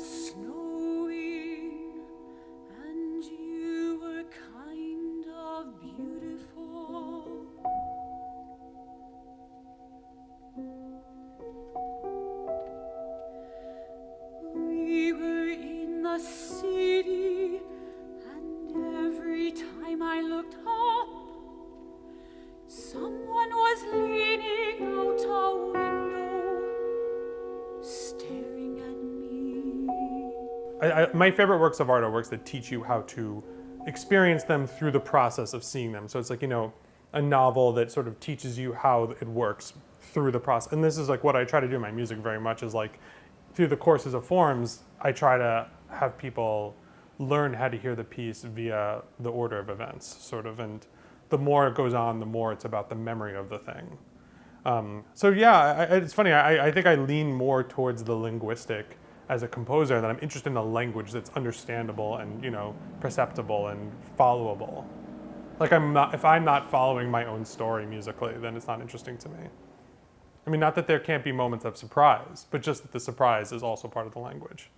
snowing, and you were kind of beautiful. We were in the city, and every time I looked up, someone was leaning out a window, staring at me. My favorite works of art are works that teach you how to experience them through the process of seeing them. So it's like, a novel that sort of teaches you how it works through the process. And this is like what I try to do in my music very much, is like through the courses of forms, I try to have people learn how to hear the piece via the order of events, sort of. And the more it goes on, the more it's about the memory of the thing. So yeah, it's funny. I think I lean more towards the linguistic as a composer, that I'm interested in a language that's understandable and perceptible and followable. Like if I'm not following my own story musically, then it's not interesting to me. I mean, not that there can't be moments of surprise, but just that the surprise is also part of the language.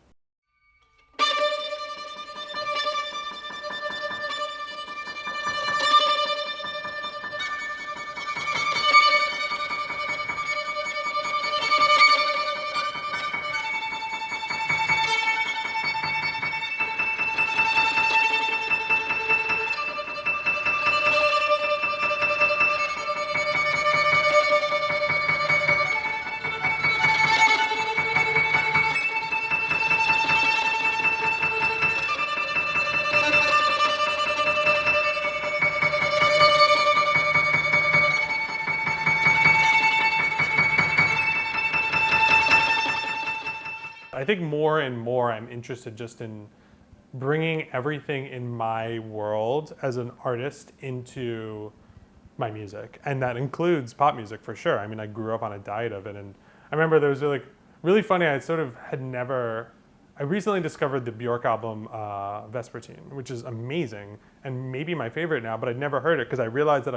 I think more and more I'm interested just in bringing everything in my world as an artist into my music. And that includes pop music for sure. I mean, I grew up on a diet of it. And I remember there was really funny, I recently discovered the Bjork album, Vespertine, which is amazing and maybe my favorite now, but I'd never heard it because I realized that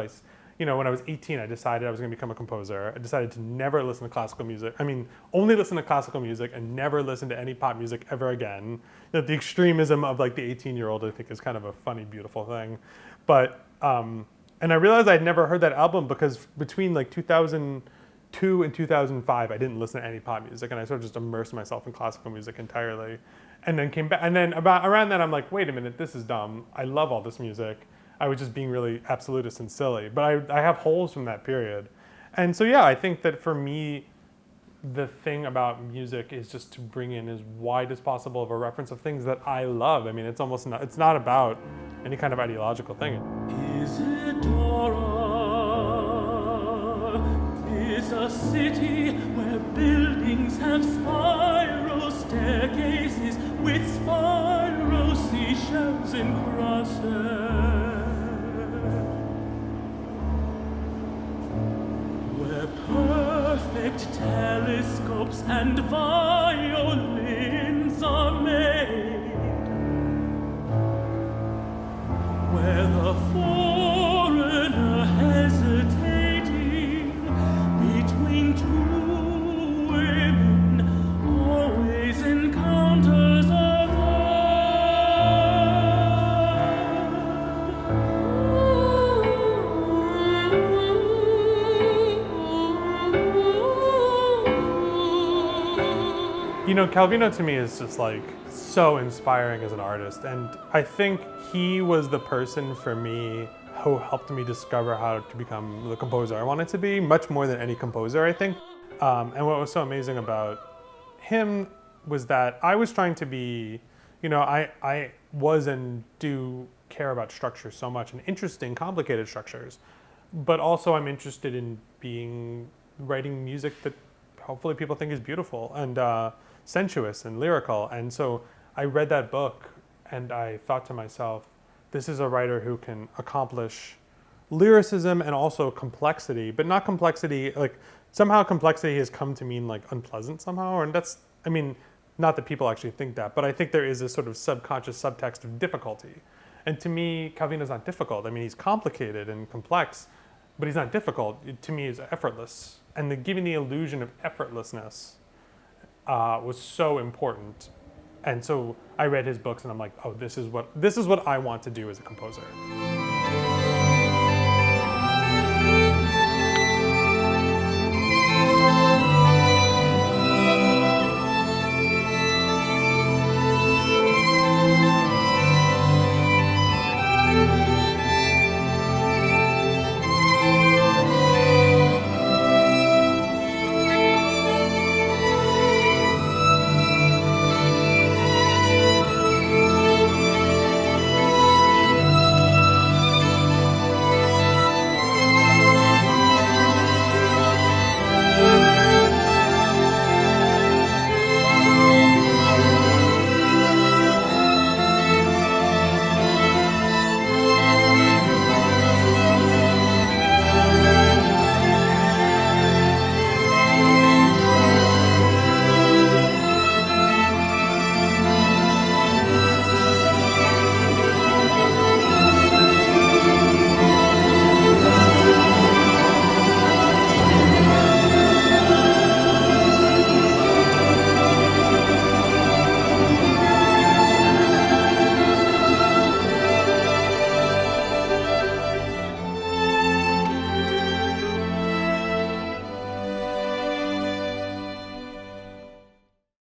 when I was 18, I decided I was going to become a composer. I decided to never listen to classical music. I mean, only listen to classical music and never listen to any pop music ever again. The extremism of like the 18-year-old, I think, is kind of a funny, beautiful thing. But, and I realized I'd never heard that album because between like 2002 and 2005, I didn't listen to any pop music, and I sort of just immersed myself in classical music entirely. And then came back, and then around then, I'm like, wait a minute, this is dumb. I love all this music. I was just being really absolutist and silly. But I have holes from that period. And so yeah, I think that for me, the thing about music is just to bring in as wide as possible of a reference of things that I love. I mean, it's not about any kind of ideological thing. Isidora is a city where buildings have spiral staircases with spiral seashells and crosses. Perfect telescopes and violins are made, where the foreigner hesitating between two women always encounters a Calvino to me is just like so inspiring as an artist, and I think he was the person for me who helped me discover how to become the composer I wanted to be, much more than any composer, I think. And what was so amazing about him was that I was trying to be, I was and do care about structure so much, and interesting, complicated structures, but also I'm interested in writing music that hopefully people think is beautiful and sensuous and lyrical. And so I read that book and I thought to myself, this is a writer who can accomplish lyricism and also complexity, but not complexity, like somehow complexity has come to mean like unpleasant somehow. And that's, not that people actually think that, but I think there is a sort of subconscious subtext of difficulty. And to me, Calvino's not difficult. He's complicated and complex, but he's not difficult. To me, he's effortless. And giving the illusion of effortlessness was so important. And so I read his books and I'm like, oh, this is what I want to do as a composer.